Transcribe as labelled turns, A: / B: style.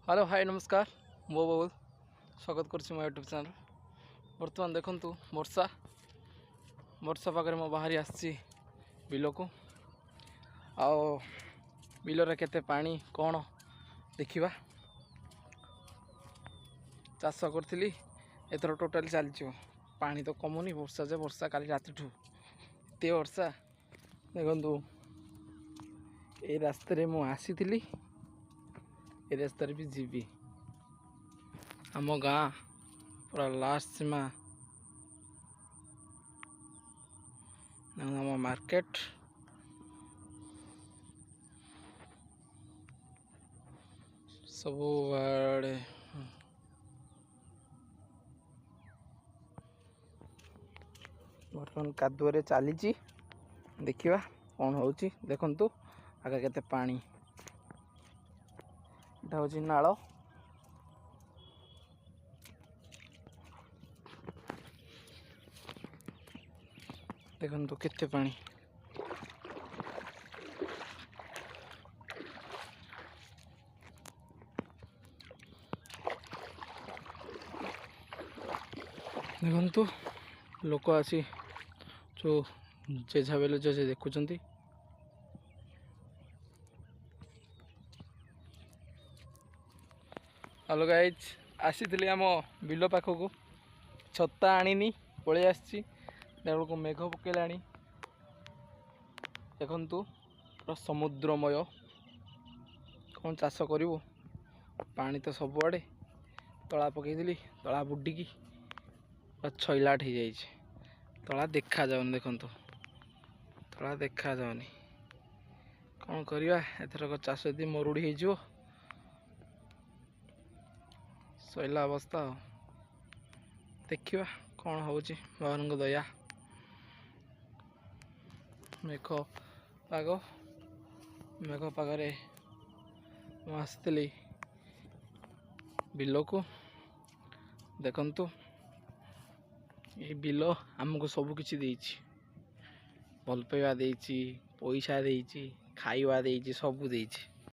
A: Hello hi नमस्कार मो बहुत स्वागत करुँच मो यूट्यूब चैनल। बर्तमान देखु वर्षा वर्षा पाखे मो बाहरी आसी बिल को बिलर केते पानी कौन देखा चाष करी एथर टोटाल चली पानी तो कमुनी वर्षा जे वर्षा काली राति एत वर्षा देखु ये रास्ते मु आसी ए रास्तार भी जीवी आम गाँ पूरा लास्ट सीमा आम मार्केट सब आड़े बर्तमान कादुअरे चली देखा कौन हो देखु आगे केते पानी एटा हूँ नाल देखु केते पानी देखु लोक आसी जो जेझा बेले जे देखुंट हेलो गाइज आसी आम बिल पाखक छता आनी पलि आसी को मेघ पकेला देखु पूरा समुद्रमय कौन चाष करूँ पानी तो सबुआड़े तला पकईली तला बुडिकी छईलाट हो जाए तला देखा जाऊनी देखु तला देखा जाऊनी कौन करवा एथरक चाष यदि मरुड़ी हो सैला अवस्था देखा कौन हो भगवान दया मेघ पाग मेघ पागरे आसती बिल को देखु ये बिल आमको सब किछि देछि भल पाइबा देछि पैसा देछि खाइबा देछि सब देछि